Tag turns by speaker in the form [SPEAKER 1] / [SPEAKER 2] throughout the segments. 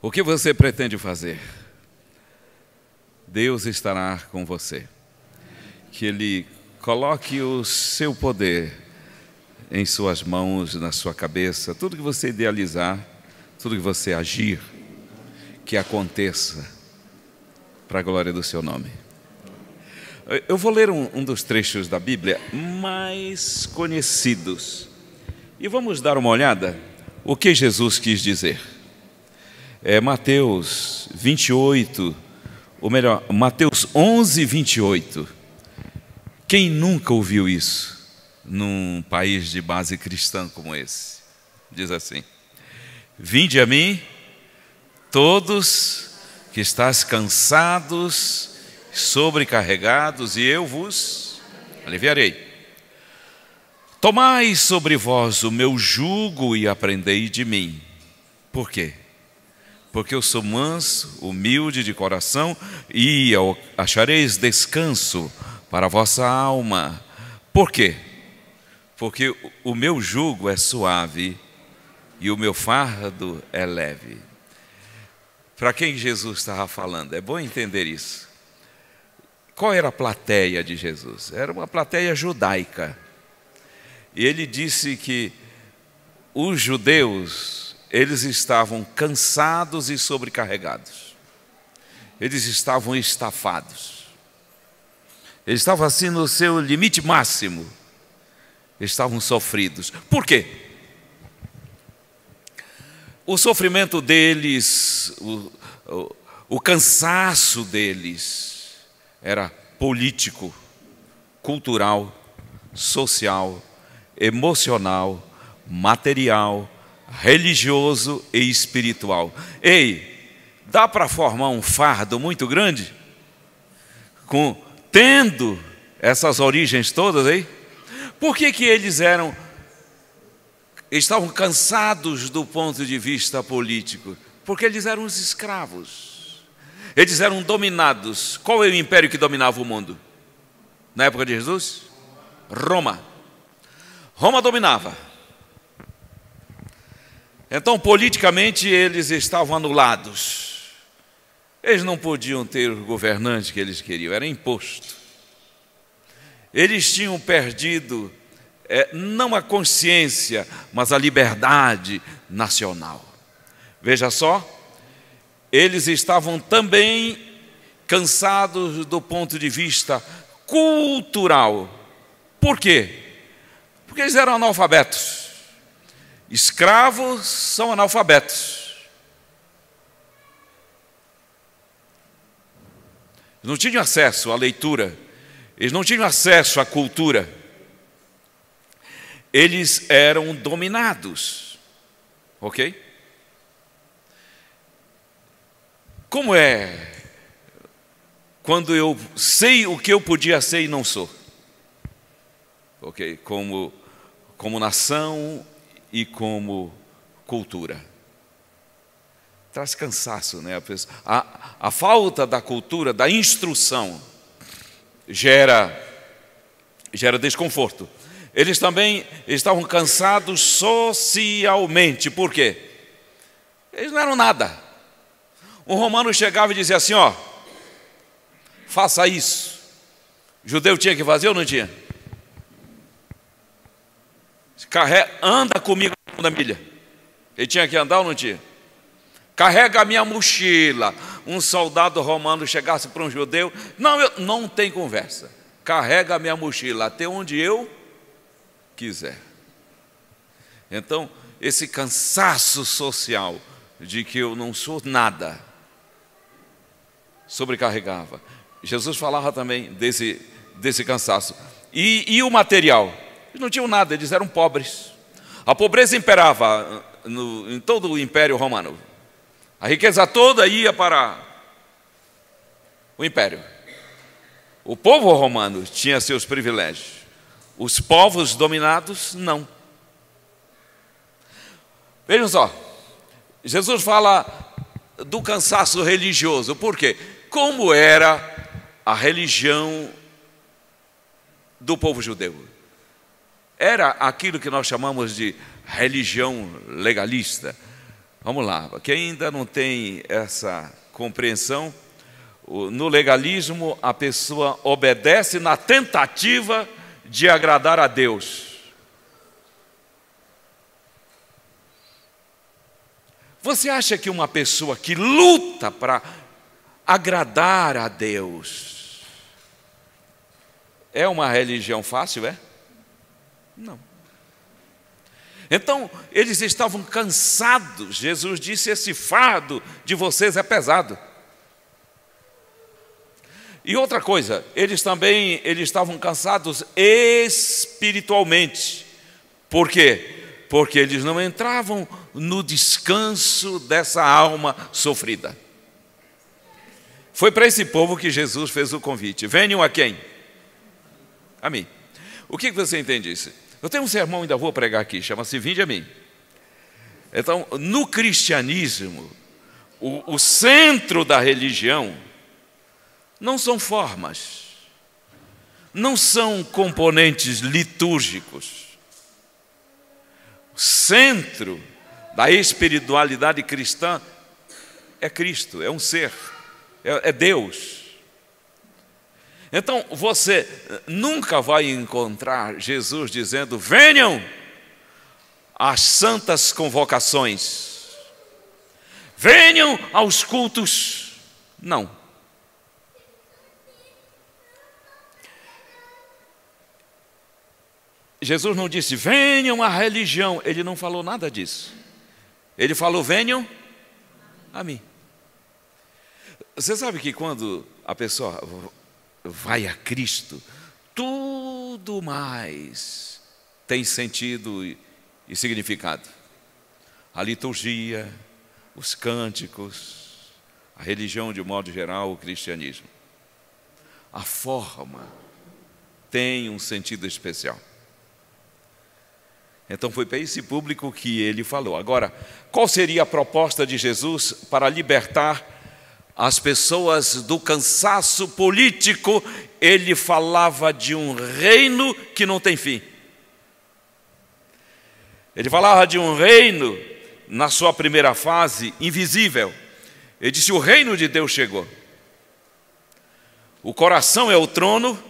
[SPEAKER 1] O que você pretende fazer? Deus estará com você. Que Ele coloque o seu poder em suas mãos, na sua cabeça. Tudo que você idealizar, tudo que você agir, que aconteça para a glória do seu nome. Eu vou ler um dos trechos da Bíblia mais conhecidos. E vamos dar uma olhada o que Jesus quis dizer. É Mateus 28, ou melhor, Mateus 11, 28. Quem nunca ouviu isso num país de base cristã como esse? Diz assim: vinde a mim, todos que estáis cansados, sobrecarregados, e eu vos aliviarei. Tomai sobre vós o meu jugo e aprendei de mim. Por quê? Porque eu sou manso, humilde de coração, e achareis descanso para a vossa alma. Por quê? Porque o meu jugo é suave e o meu fardo é leve. Para quem Jesus estava falando? É bom entender isso. Qual era a plateia de Jesus? Era uma plateia judaica. E ele disse que os judeus, eles estavam cansados e sobrecarregados. Eles estavam estafados. Eles estavam assim no seu limite máximo. Estavam sofridos. Por quê? O sofrimento deles, o cansaço deles era político, cultural, social, emocional, material, religioso e espiritual. Ei, dá para formar um fardo muito grande? Tendo essas origens todas aí? Por que eles estavam cansados do ponto de vista político? Porque eles eram os escravos. Eles eram dominados. Qual é o império que dominava o mundo? Na época de Jesus? Roma. Roma dominava. Então, politicamente, eles estavam anulados. Eles não podiam ter o governante que eles queriam, era imposto. Eles tinham perdido, não a consciência, mas a liberdade nacional. Veja só, eles estavam também cansados do ponto de vista cultural. Por quê? Porque eles eram analfabetos. Escravos são analfabetos. Não tinham acesso à leitura. Eles não tinham acesso à cultura. Eles eram dominados. Ok? Como é quando eu sei o que eu podia ser e não sou? Ok? Como nação e como cultura. Traz cansaço, né? A falta da cultura, da instrução, gera desconforto. Eles também estavam cansados socialmente. Por quê? Eles não eram nada. Um romano chegava e dizia assim, ó, faça isso. O judeu tinha que fazer ou não tinha? Anda comigo na milha. Ele tinha que andar ou não tinha? Carrega a minha mochila. Um soldado romano chegasse para um judeu, não tem conversa. Carrega a minha mochila até onde eu quiser. Então, esse cansaço social de que eu não sou nada, sobrecarregava. Jesus falava também desse cansaço. E o material? Eles não tinham nada, eles eram pobres. A pobreza imperava em todo o Império Romano. A riqueza toda ia para o Império. O povo romano tinha seus privilégios. Os povos dominados, não. Vejam só, Jesus fala do cansaço religioso. Por quê? Como era a religião do povo judeu? Era aquilo que nós chamamos de religião legalista. Vamos lá, quem ainda não tem essa compreensão, no legalismo a pessoa obedece na tentativa de agradar a Deus. Você acha que uma pessoa que luta para agradar a Deus é uma religião fácil, é? Não. Então, eles estavam cansados. Jesus disse: esse fardo de vocês é pesado. E outra coisa, eles estavam cansados espiritualmente. Por quê? Porque eles não entravam no descanso dessa alma sofrida. Foi para esse povo que Jesus fez o convite. Venham a quem? A mim. O que você entende disso? Eu tenho um sermão, ainda vou pregar aqui, chama-se Vinde a mim. Então, no cristianismo, o centro da religião não são formas, não são componentes litúrgicos. O centro da espiritualidade cristã é Cristo, é um ser, é Deus. Então, você nunca vai encontrar Jesus dizendo: venham às santas convocações, venham aos cultos. Não. Jesus não disse: venham à religião. Ele não falou nada disso. Ele falou: venham a mim. Você sabe que quando a pessoa vai a Cristo, tudo mais tem sentido e significado. A liturgia, os cânticos, a religião de modo geral, o cristianismo. A forma tem um sentido especial. Então foi para esse público que ele falou. Agora, qual seria a proposta de Jesus para libertar as pessoas do cansaço político? Ele falava de um reino que não tem fim. Ele falava de um reino, na sua primeira fase, invisível. Ele disse: o reino de Deus chegou. O coração é o trono,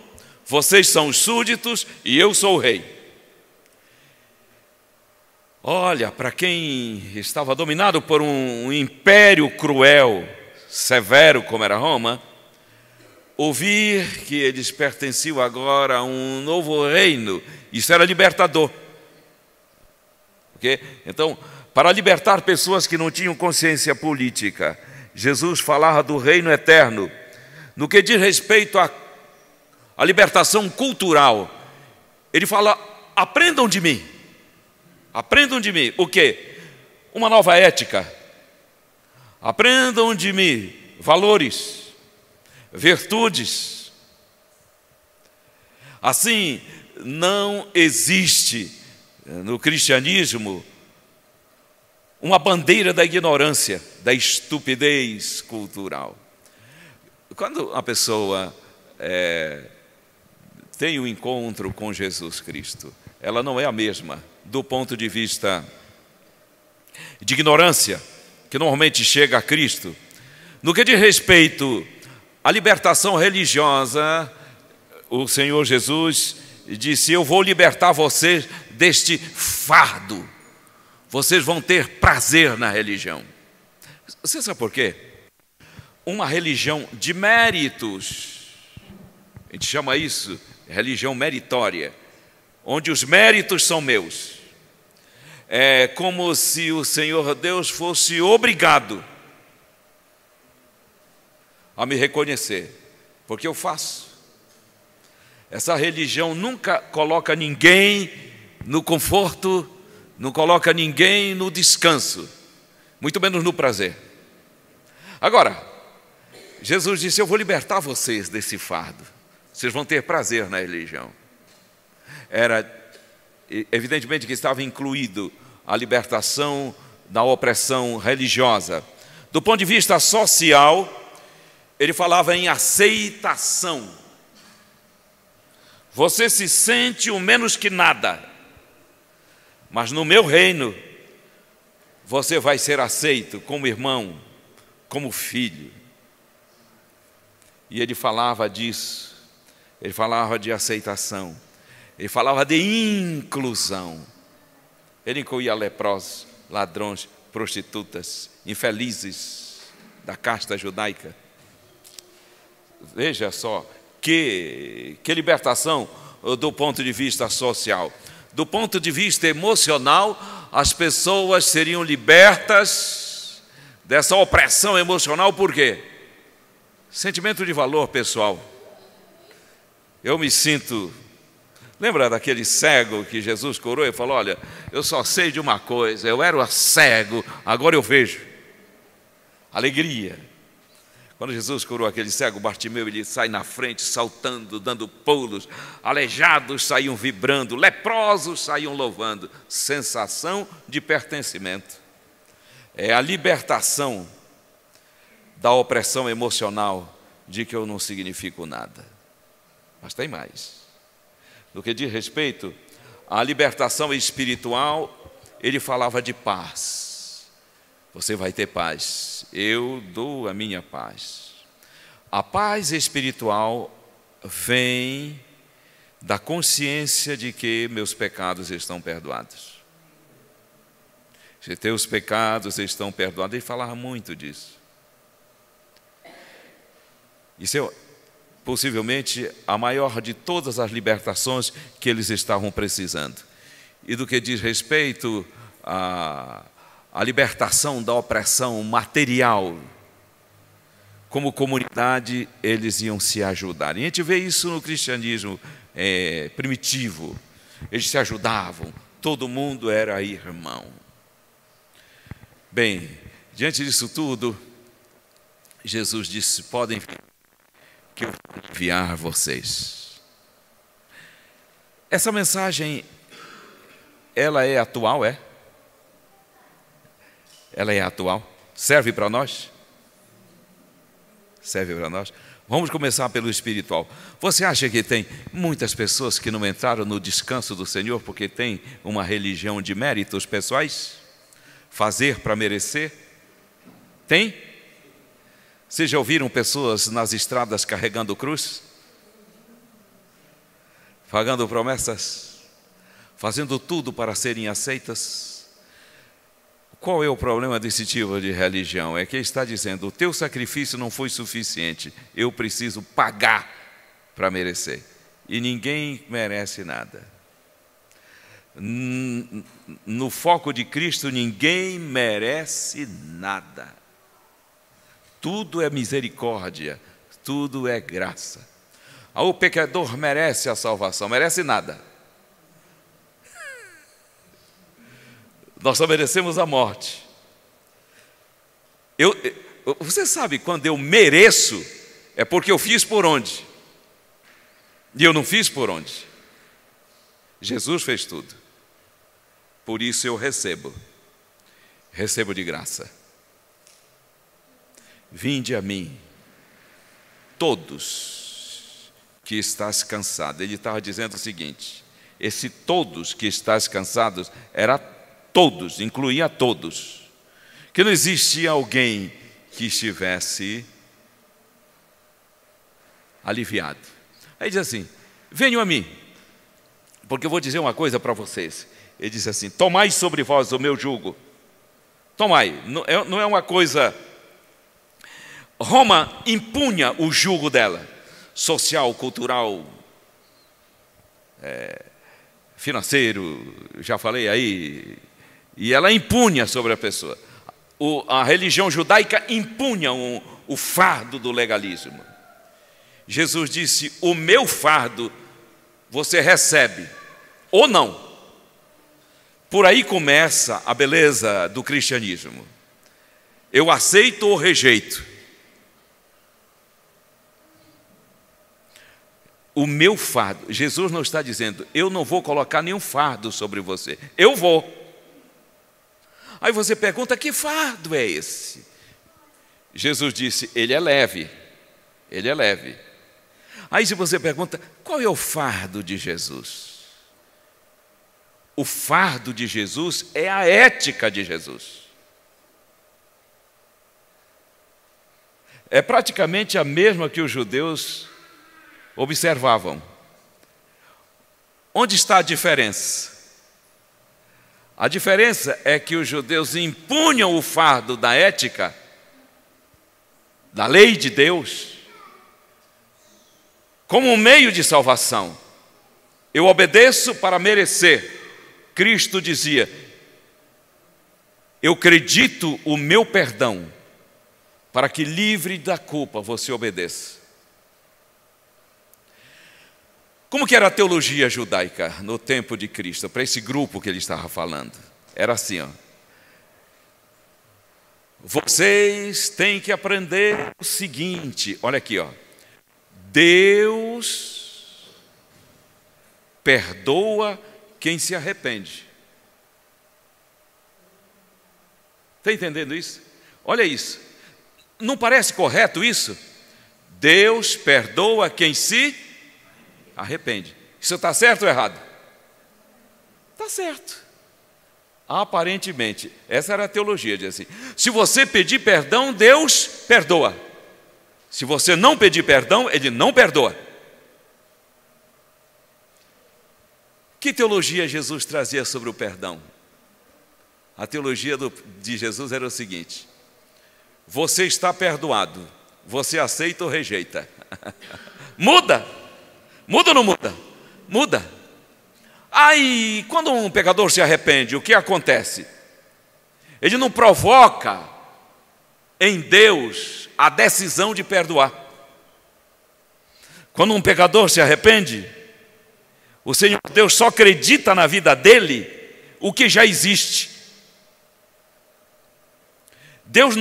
[SPEAKER 1] vocês são os súditos e eu sou o rei. Olha, para quem estava dominado por um império cruel, severo como era Roma, ouvir que eles pertenciam agora a um novo reino, isso era libertador. Okay? Então, para libertar pessoas que não tinham consciência política, Jesus falava do reino eterno. No que diz respeito à libertação cultural, ele fala: aprendam de mim. Aprendam de mim. O quê? Uma nova ética. Aprendam de mim valores, virtudes. Assim, não existe no cristianismo uma bandeira da ignorância, da estupidez cultural. Quando a pessoa tem um encontro com Jesus Cristo, ela não é a mesma do ponto de vista de ignorância que normalmente chega a Cristo. No que diz respeito à libertação religiosa, o Senhor Jesus disse: eu vou libertar vocês deste fardo. Vocês vão ter prazer na religião. Você sabe por quê? Uma religião de méritos, a gente chama isso religião meritória, onde os méritos são meus. É como se o Senhor Deus fosse obrigado a me reconhecer, porque eu faço. Essa religião nunca coloca ninguém no conforto, não coloca ninguém no descanso, muito menos no prazer. Agora, Jesus disse: eu vou libertar vocês desse fardo, vocês vão ter prazer na religião. Era evidentemente que estava incluído a libertação da opressão religiosa. Do ponto de vista social, ele falava em aceitação. Você se sente o menos que nada, mas no meu reino você vai ser aceito como irmão, como filho. E ele falava disso, ele falava de aceitação, ele falava de inclusão. Ele incluía leprosos, ladrões, prostitutas, infelizes da casta judaica. Veja só, que libertação do ponto de vista social. Do ponto de vista emocional, as pessoas seriam libertas dessa opressão emocional. Por quê? Sentimento de valor pessoal. Eu me sinto... Lembra daquele cego que Jesus curou e falou: olha, eu só sei de uma coisa, eu era cego, agora eu vejo. Alegria. Quando Jesus curou aquele cego, Bartimeu, ele sai na frente, saltando, dando pulos. Aleijados saíam vibrando, leprosos saíam louvando. Sensação de pertencimento. É a libertação da opressão emocional de que eu não significo nada. Mas tem mais. No que diz respeito à libertação espiritual, ele falava de paz. Você vai ter paz. Eu dou a minha paz. A paz espiritual vem da consciência de que meus pecados estão perdoados. Se teus pecados estão perdoados, ele falava muito disso. Isso é possivelmente a maior de todas as libertações que eles estavam precisando. E do que diz respeito à libertação da opressão material, como comunidade, eles iam se ajudar. E a gente vê isso no cristianismo primitivo. Eles se ajudavam, todo mundo era irmão. Bem, diante disso tudo, Jesus disse: podem vir, que eu vou enviar vocês. Essa mensagem, ela é atual, é? Ela é atual? Serve para nós? Serve para nós? Vamos começar pelo espiritual. Você acha que tem muitas pessoas que não entraram no descanso do Senhor porque tem uma religião de méritos pessoais? Fazer para merecer? Tem? Vocês já ouviram pessoas nas estradas carregando cruz? Pagando promessas? Fazendo tudo para serem aceitas? Qual é o problema desse tipo de religião? É que está dizendo: o teu sacrifício não foi suficiente, eu preciso pagar para merecer. E ninguém merece nada. No foco de Cristo, ninguém merece nada. Tudo é misericórdia, tudo é graça. O pecador merece a salvação, merece nada. Nós só merecemos a morte. Você sabe, quando eu mereço, é porque eu fiz por onde? E eu não fiz por onde? Jesus fez tudo. Por isso eu recebo de graça. Vinde a mim, todos que estás cansados. Ele estava dizendo o seguinte: esse todos que estás cansados era todos, incluía todos. Que não existia alguém que estivesse aliviado. Aí diz assim: venham a mim, porque eu vou dizer uma coisa para vocês. Ele diz assim: tomai sobre vós o meu jugo. Tomai, não é uma coisa... Roma impunha o jugo dela, social, cultural, financeiro, já falei aí, e ela impunha sobre a pessoa. A religião judaica impunha o fardo do legalismo. Jesus disse: o meu fardo você recebe, ou não. Por aí começa a beleza do cristianismo. Eu aceito ou rejeito. O meu fardo, Jesus não está dizendo: eu não vou colocar nenhum fardo sobre você, eu vou. Aí você pergunta: que fardo é esse? Jesus disse: ele é leve, ele é leve. Aí se você pergunta: qual é o fardo de Jesus? O fardo de Jesus é a ética de Jesus. é praticamente a mesma que os judeus observavam. Onde está a diferença? A diferença é que os judeus impunham o fardo da ética, da lei de Deus, como um meio de salvação. Eu obedeço para merecer. Cristo dizia: eu acredito o meu perdão, para que livre da culpa você obedeça. Como que era a teologia judaica no tempo de Cristo, para esse grupo que ele estava falando? Era assim, ó. Vocês têm que aprender o seguinte, olha aqui, ó. Deus perdoa quem se arrepende. Está entendendo isso? Olha isso. Não parece correto isso? Deus perdoa quem se arrepende. Isso está certo ou errado? Está certo. Aparentemente, essa era a teologia, diz assim: se você pedir perdão, Deus perdoa. Se você não pedir perdão, Ele não perdoa. Que teologia Jesus trazia sobre o perdão? A teologia de Jesus era o seguinte: você está perdoado, você aceita ou rejeita? Muda! Muda ou não muda? Muda. Aí, quando um pecador se arrepende, o que acontece? Ele não provoca em Deus a decisão de perdoar. Quando um pecador se arrepende, o Senhor Deus só acredita na vida dele o que já existe. Deus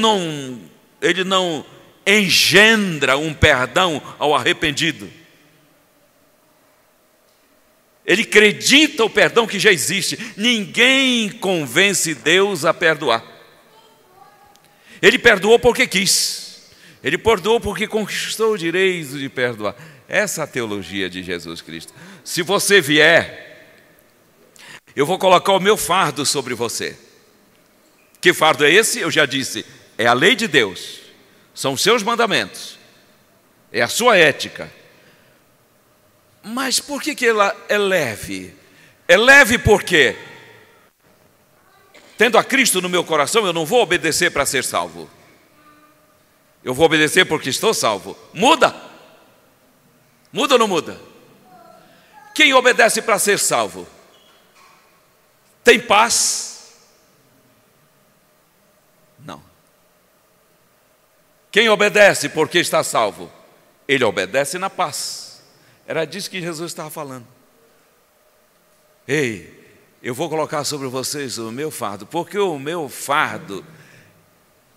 [SPEAKER 1] Ele não engendra um perdão ao arrependido. Ele acredita o perdão que já existe. Ninguém convence Deus a perdoar. Ele perdoou porque quis. Ele perdoou porque conquistou o direito de perdoar. Essa é a teologia de Jesus Cristo. Se você vier, eu vou colocar o meu fardo sobre você. Que fardo é esse? Eu já disse, é a lei de Deus. São os seus mandamentos. É a sua ética. Mas por que ela é leve? É leve porque, tendo a Cristo no meu coração, eu não vou obedecer para ser salvo. Eu vou obedecer porque estou salvo. Muda? Muda ou não muda? Quem obedece para ser salvo tem paz? Não. Quem obedece porque está salvo, ele obedece na paz. Era disso que Jesus estava falando. Ei, eu vou colocar sobre vocês o meu fardo, porque o meu fardo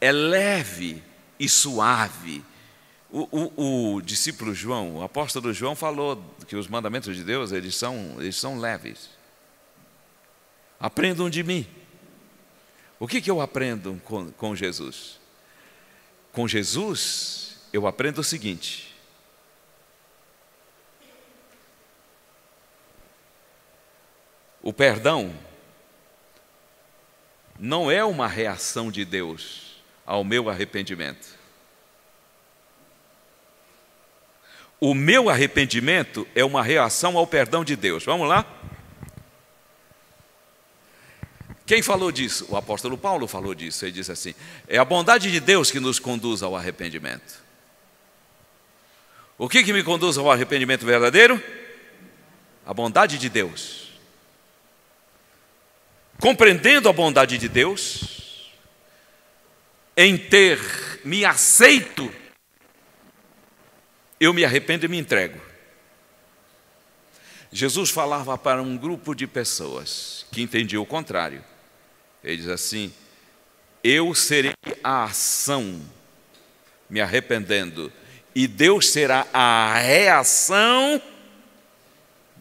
[SPEAKER 1] é leve e suave. O discípulo João, o apóstolo João falou que os mandamentos de Deus, eles são leves. Aprendam de mim. O que eu aprendo com Jesus? Com Jesus, eu aprendo o seguinte: o perdão não é uma reação de Deus ao meu arrependimento. O meu arrependimento é uma reação ao perdão de Deus. Vamos lá? Quem falou disso? O apóstolo Paulo falou disso. Ele disse assim: é a bondade de Deus que nos conduz ao arrependimento. O que me conduz ao arrependimento verdadeiro? A bondade de Deus. Compreendendo a bondade de Deus, em ter me aceito, eu me arrependo e me entrego. Jesus falava para um grupo de pessoas que entendiam o contrário. Ele diz assim: eu serei a ação me arrependendo, e Deus será a reação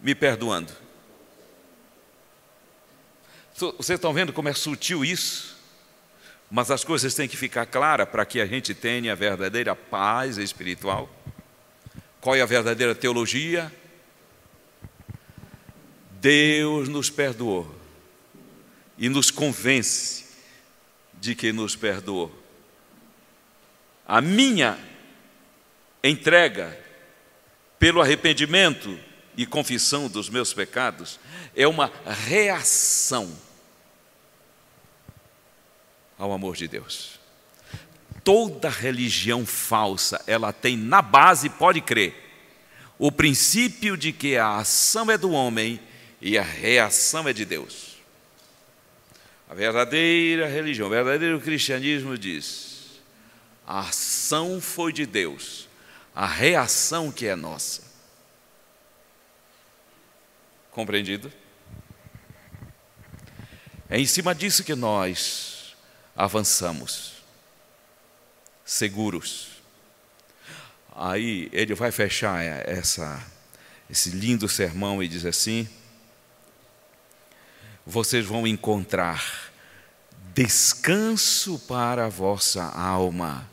[SPEAKER 1] me perdoando. Vocês estão vendo como é sutil isso? Mas as coisas têm que ficar claras para que a gente tenha a verdadeira paz espiritual. Qual é a verdadeira teologia? Deus nos perdoou e nos convence de que nos perdoou. A minha entrega pelo arrependimento e confissão dos meus pecados é uma reação ao amor de Deus. Toda religião falsa, ela tem na base, pode crer, o princípio de que a ação é do homem e a reação é de Deus. A verdadeira religião, o verdadeiro cristianismo diz: a ação foi de Deus, a reação que é nossa. Compreendido? É em cima disso que nós avançamos, seguros. Aí ele vai fechar esse lindo sermão e diz assim: vocês vão encontrar descanso para a vossa alma.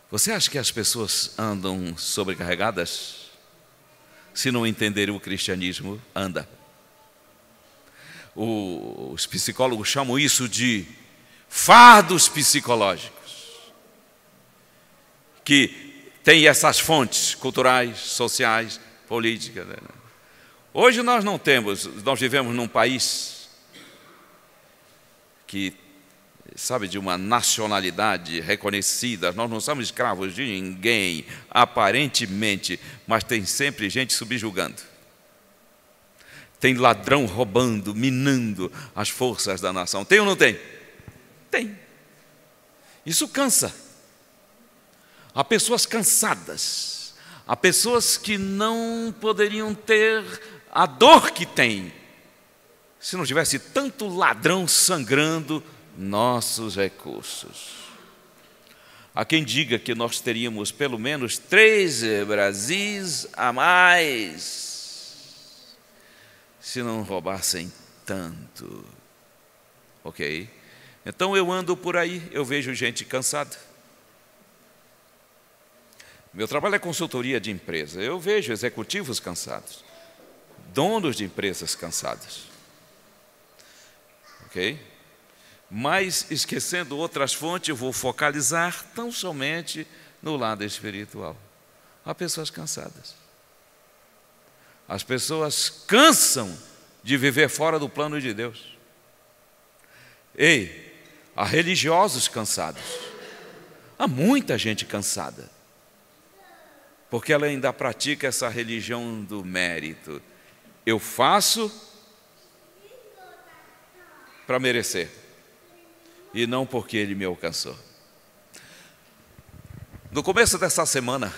[SPEAKER 1] Você acha que as pessoas andam sobrecarregadas? Se não entenderem o cristianismo, anda. Os psicólogos chamam isso de fardos psicológicos, que tem essas fontes culturais, sociais, políticas. Hoje nós não temos, nós vivemos num país que, sabe, de uma nacionalidade reconhecida. Nós não somos escravos de ninguém, aparentemente, mas tem sempre gente subjugando. Tem ladrão roubando, minando as forças da nação. Tem ou não tem? Tem. Isso cansa. Há pessoas cansadas. Há pessoas que não poderiam ter a dor que têm se não tivesse tanto ladrão sangrando nossos recursos. Há quem diga que nós teríamos pelo menos 3 Brasis a mais se não roubassem tanto. Ok? Então eu ando por aí, eu vejo gente cansada. Meu trabalho é consultoria de empresa. Eu vejo executivos cansados, donos de empresas cansados. Ok? Mas, esquecendo outras fontes, eu vou focalizar tão somente no lado espiritual. Há pessoas cansadas. As pessoas cansam de viver fora do plano de Deus. Ei, há religiosos cansados. Há muita gente cansada, porque ela ainda pratica essa religião do mérito. Eu faço para merecer, e não porque Ele me alcançou. No começo dessa semana,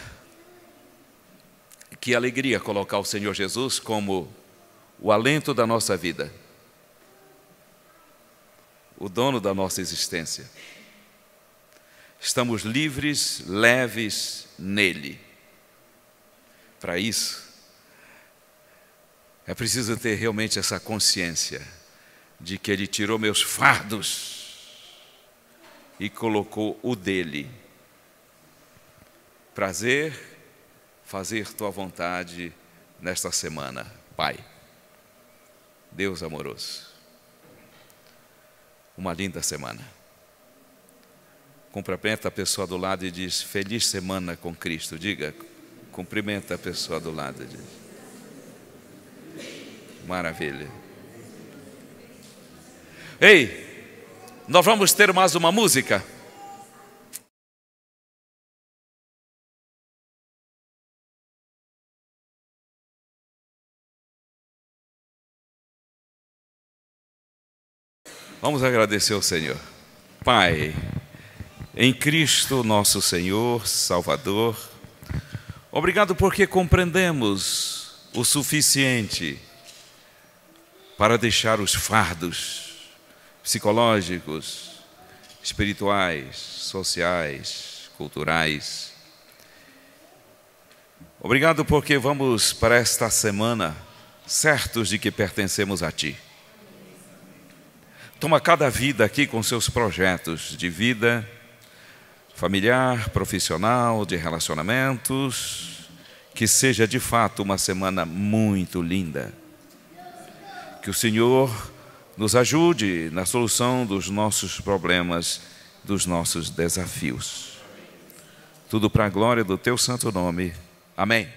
[SPEAKER 1] que alegria colocar o Senhor Jesus como o alento da nossa vida, o dono da nossa existência. Estamos livres, leves nele. Para isso, é preciso ter realmente essa consciência de que Ele tirou meus fardos e colocou o dele. Prazer fazer tua vontade nesta semana, Pai. Deus amoroso, uma linda semana. Cumprimenta a pessoa do lado e diz: feliz semana com Cristo. Diga, cumprimenta a pessoa do lado e diz: maravilha. Ei, nós vamos ter mais uma música. Vamos agradecer ao Senhor. Pai, em Cristo nosso Senhor, Salvador, obrigado porque compreendemos o suficiente para deixar os fardos psicológicos, espirituais, sociais, culturais. Obrigado porque vamos para esta semana certos de que pertencemos a Ti. Toma cada vida aqui com seus projetos de vida, familiar, profissional, de relacionamentos, que seja de fato uma semana muito linda. Que o Senhor nos ajude na solução dos nossos problemas, dos nossos desafios. Tudo para a glória do teu santo nome. Amém.